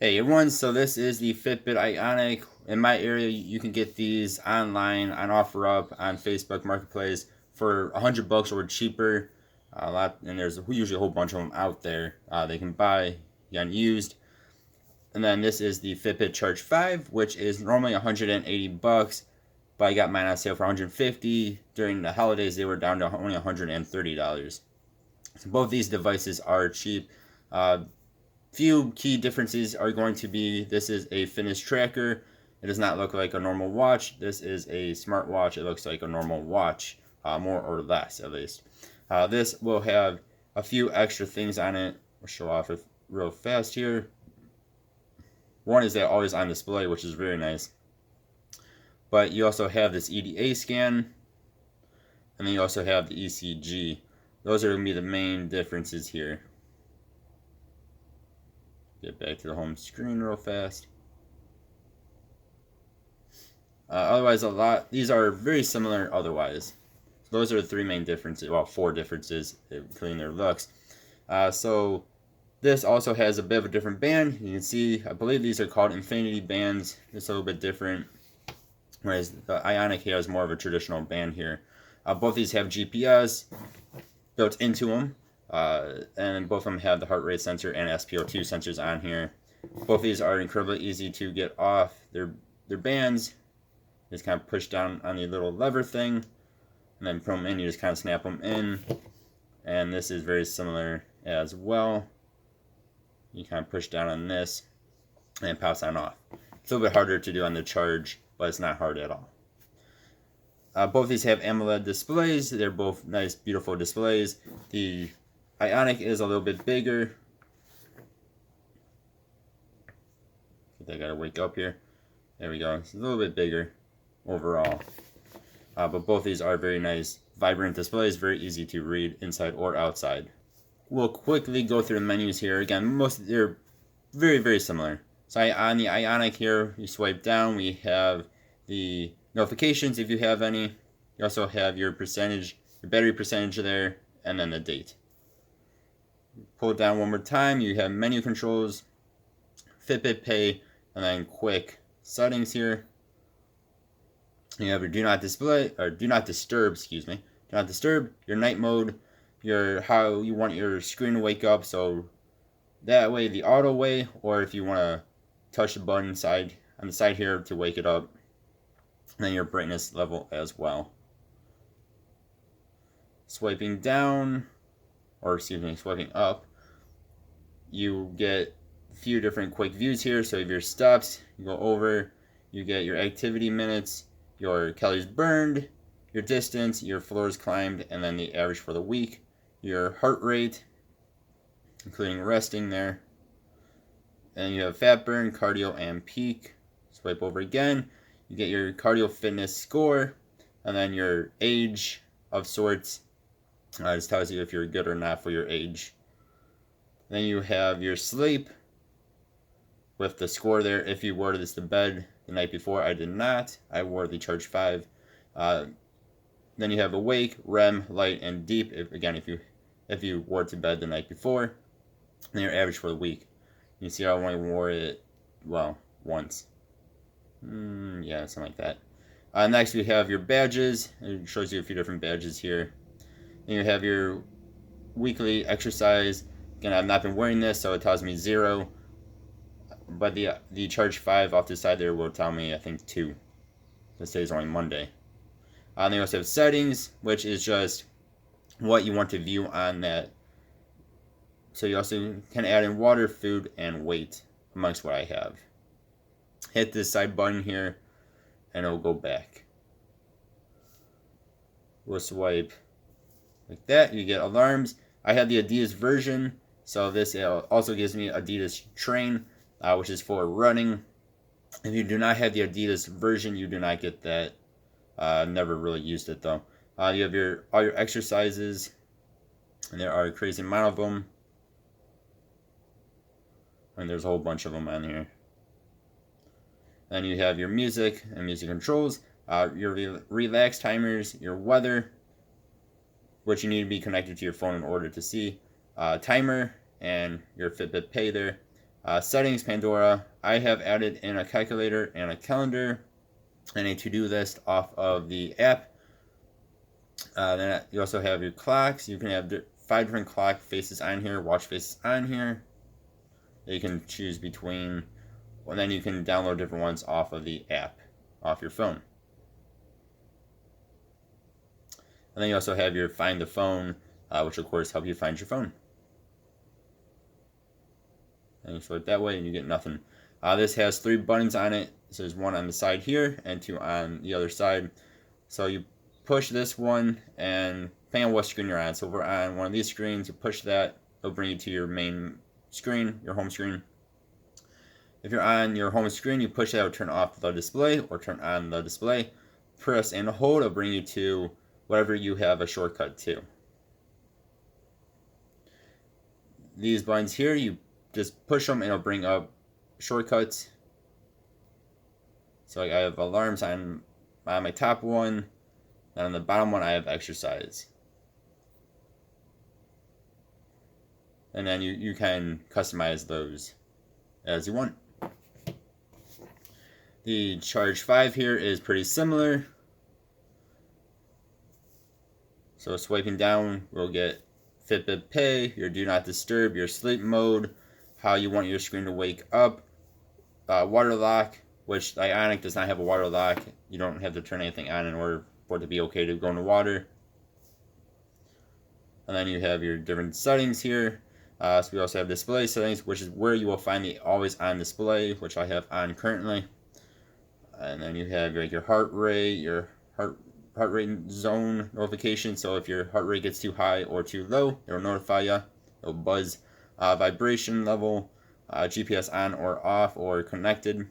Hey everyone, so this is the Fitbit Ionic. In my area, you can get these online on OfferUp on Facebook Marketplace for $100 or cheaper. A lot, and there's usually a whole bunch of them out there. They can buy unused. And then this is the Fitbit Charge 5, which is normally $180, but I got mine on sale for $150. During the holidays, they were down to only $130. So both these devices are cheap. Few key differences are going to be this is a fitness tracker. It does not look like a normal watch. This is a smartwatch. It looks like a normal watch, more or less at least. This will have a few extra things on it. We'll show off it real fast here. One is that always on display, which is very nice. But you also have this EDA scan, and then you also have the ECG. Those are going to be the main differences here. Get back to the home screen real fast. Otherwise, these are very similar otherwise. So those are the three main differences, well, four differences, including their looks. So this also has a bit of a different band. You can see, I believe these are called infinity bands. It's a little bit different, whereas the Ionic has more of a traditional band here. Both these have GPS built into them. And both of them have the heart rate sensor and SpO2 sensors on here. Both of these are incredibly easy to get off their bands. Just kind of push down on the little lever thing, and then put them in. You just kind of snap them in, and this is very similar as well. You kind of push down on this, and it pops on off. It's a little bit harder to do on the Charge, but it's not hard at all. Both of these have AMOLED displays. They're both nice, beautiful displays. The Ionic is a little bit bigger. I gotta wake up here. There we go. It's a little bit bigger overall. But both these are very nice, vibrant displays, very easy to read inside or outside. We'll quickly go through the menus here. Again, they're very, very similar. So on the Ionic here, you swipe down, we have the notifications if you have any. You also have your percentage, your battery percentage there, and then the date. Pull it down one more time, you have menu controls, Fitbit Pay, and then quick settings here. You have your do not display, or do not disturb, excuse me. Do not disturb, your night mode, your how you want your screen to wake up, so that way the auto way, or if you want to touch the button on the side here to wake it up, and then your brightness level as well. Swiping down, or excuse me, swiping up, you get a few different quick views here. So if your steps, you go over, you get your activity minutes, your calories burned, your distance, your floors climbed, and then the average for the week, your heart rate, including resting there. And you have fat burn, cardio, and peak. Swipe over again, you get your cardio fitness score, and then your age of sorts. This tells you if you're good or not for your age. Then you have your sleep with the score there. If you wore this to bed the night before, I did not. I wore the Charge 5. Then you have awake, REM, light, and deep. If you wore it to bed the night before. Then your average for the week. You see I only wore it, well, once. Yeah, something like that. Next we have your badges. It shows you a few different badges here. Then you have your weekly exercise. Again, I've not been wearing this, so it tells me 0. But the Charge 5 off the side there will tell me, I think, 2. This day is only Monday. Then you also have settings, which is just what you want to view on that. So you also can add in water, food, and weight amongst what I have. Hit this side button here, and it will go back. We'll swipe like that. You get alarms. I have the Adidas version, so this also gives me Adidas Train, which is for running. If you do not have the Adidas version, you do not get that. Never really used it though. You have all your exercises, and there are a crazy amount of them. And there's a whole bunch of them on here. Then you have your music and music controls, your relax timers, your weather, which you need to be connected to your phone in order to see, timer, and your Fitbit Pay there. Settings, Pandora. I have added in a calculator and a calendar and a to-do list off of the app. Then you also have your clocks. You can have 5 different clock faces on here, watch faces on here. You can choose between, and then you can download different ones off of the app, off your phone. And then you also have your Find the Phone, which of course help you find your phone. And you swipe that way and you get nothing. This has 3 buttons on it. So there's one on the side here and 2 on the other side. So you push this one, and depending on what screen you're on. So if we're on one of these screens, you push that, it'll bring you to your main screen, your home screen. If you're on your home screen, you push that, it'll turn off the display or turn on the display. Press and hold, it'll bring you to whatever you have a shortcut to. These buttons here, you just push them and it'll bring up shortcuts. So like I have alarms on my top one, and on the bottom one I have exercise. And then you can customize those as you want. The Charge 5 here is pretty similar. So swiping down, we'll get Fitbit Pay, your Do Not Disturb, your sleep mode, how you want your screen to wake up, water lock, which Ionic does not have a water lock. You don't have to turn anything on in order for it to be okay to go into water. And then you have your different settings here. So we also have display settings, which is where you will find the always on display, which I have on currently. And then you have your heart rate, your heart rate zone notification. So if your heart rate gets too high or too low, it will notify you. It'll buzz. Vibration level, GPS on or off or connected.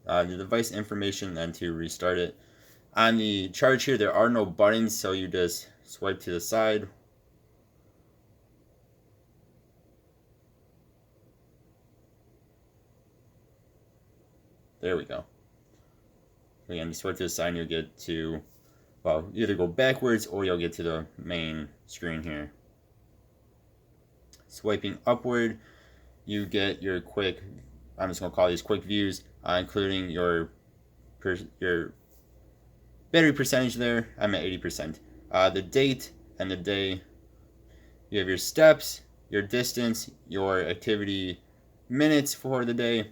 The device information, then to restart it. On the Charge here, there are no buttons, so you just swipe to the side. There we go. Again, you swipe to the side and you'll get to, well, either go backwards or you'll get to the main screen here. Swiping upward, you get your quick, I'm just going to call these quick views, including your battery percentage there. I'm at 80%. The date and the day. You have your steps, your distance, your activity minutes for the day,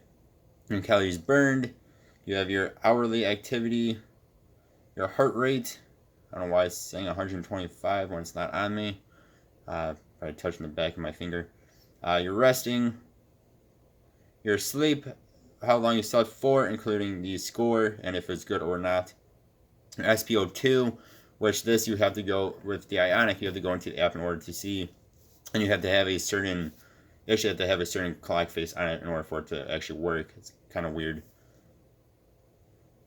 your calories burned. You have your hourly activity, your heart rate. I don't know why it's saying 125 when it's not on me. Probably touching the back of my finger. Your resting, your sleep, how long you slept for, including the score and if it's good or not. Your SpO2, which this you have to go with the Ionic. You have to go into the app in order to see, and you have to have a certain. You actually have to have a certain clock face on it in order for it to actually work. It's kind of weird.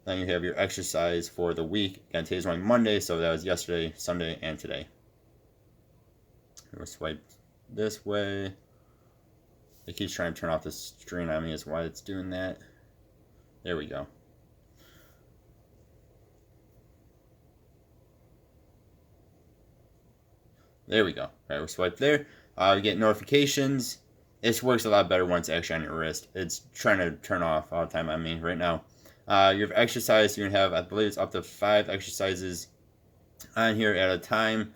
Then you have your exercise for the week. Again, today's only Monday, so that was yesterday, Sunday, and today. We'll swipe this way. It keeps trying to turn off the screen on me, is why it's doing that. There we go. There we go. All right, we'll swipe there. We get notifications. This works a lot better when it's actually on your wrist. It's trying to turn off all the time on me right now. You have exercise. You can have, I believe it's up to 5 exercises on here at a time.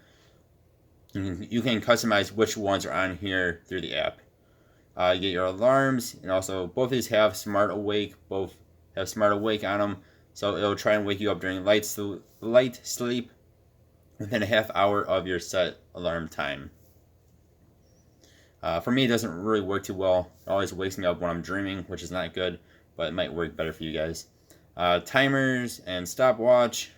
You can customize which ones are on here through the app. You get your alarms, and also both of these have Smart Awake. Both have Smart Awake on them, so it'll try and wake you up during light sleep within a half hour of your set alarm time. For me, it doesn't really work too well. It always wakes me up when I'm dreaming, which is not good, but it might work better for you guys. Timers and stopwatch.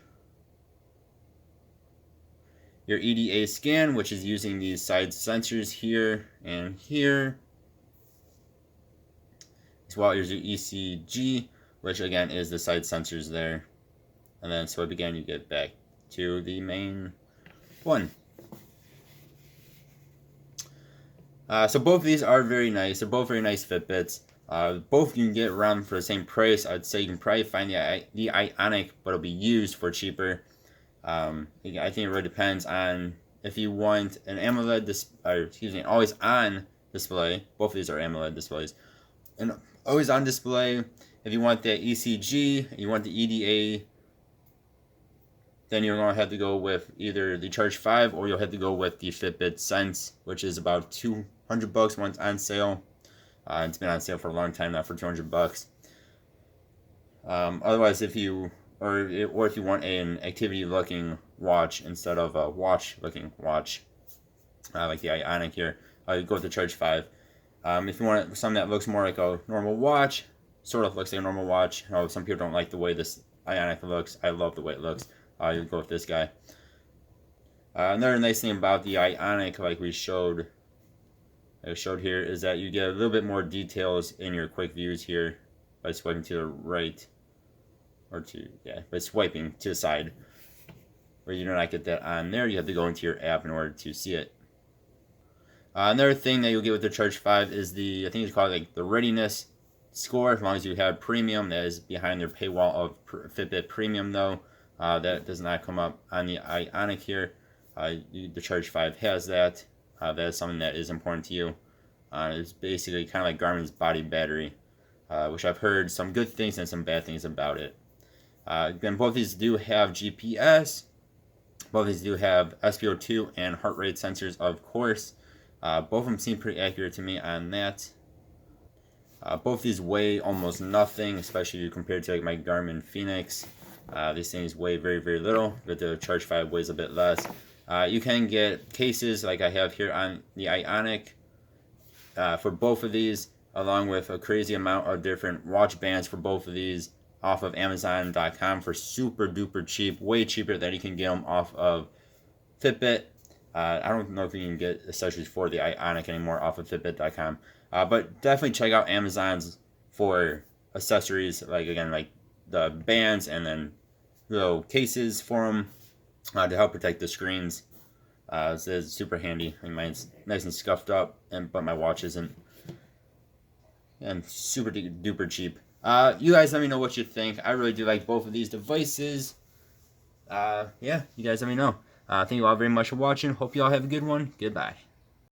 Your EDA scan, which is using these side sensors here and here. As well as your ECG, which again is the side sensors there. And then swipe again, you get back to the main one. So both of these are very nice. They're both very nice Fitbits. Both you can get around for the same price. I'd say you can probably find the Ionic, but it'll be used for cheaper. I think it really depends on if you want an AMOLED always on display. Both of these are AMOLED displays. And always on display, if you want the ECG, you want the EDA, then you're going to have to go with either the Charge 5 or you'll have to go with the Fitbit Sense, which is about $200 when it's on sale. It's been on sale for a long time now for $200. Otherwise, if you if you want an activity-looking watch instead of a watch-looking watch, like the Ionic here, you go with the Charge 5. If you want something that looks more like a normal watch, sort of looks like a normal watch. Some people don't like the way this Ionic looks. I love the way it looks. You go with this guy. Another nice thing about the Ionic, like I showed here, is that you get a little bit more details in your quick views here by swiping to the right, by swiping to the side. Where you do not get that on there, you have to go into your app in order to see it. Another thing that you'll get with the Charge 5 is I think it's called like the Readiness Score. As long as you have Premium, that is behind their paywall of Fitbit Premium though. That does not come up on the Ionic here. The Charge 5 has that. That is something that is important to you. It's basically kind of like Garmin's body battery, which I've heard some good things and some bad things about it. Then both of these do have GPS. Both of these do have SpO2 and heart rate sensors, of course. Both of them seem pretty accurate to me on that. Both of these weigh almost nothing, especially compared to like my Garmin Phoenix. These things weigh very, very little, but the Charge 5 weighs a bit less. You can get cases like I have here on the Ionic for both of these, along with a crazy amount of different watch bands for both of these off of Amazon.com for super duper cheap, way cheaper than you can get them off of Fitbit. I don't know if you can get accessories for the Ionic anymore off of Fitbit.com, but definitely check out Amazon's for accessories, like the bands and then little cases for them to help protect the screens. This is super handy. I mean, mine's nice and scuffed up, but my watch isn't. And super duper cheap. You guys let me know what you think. I really do like both of these devices. Yeah, you guys let me know. Thank you all very much for watching. Hope you all have a good one. Goodbye.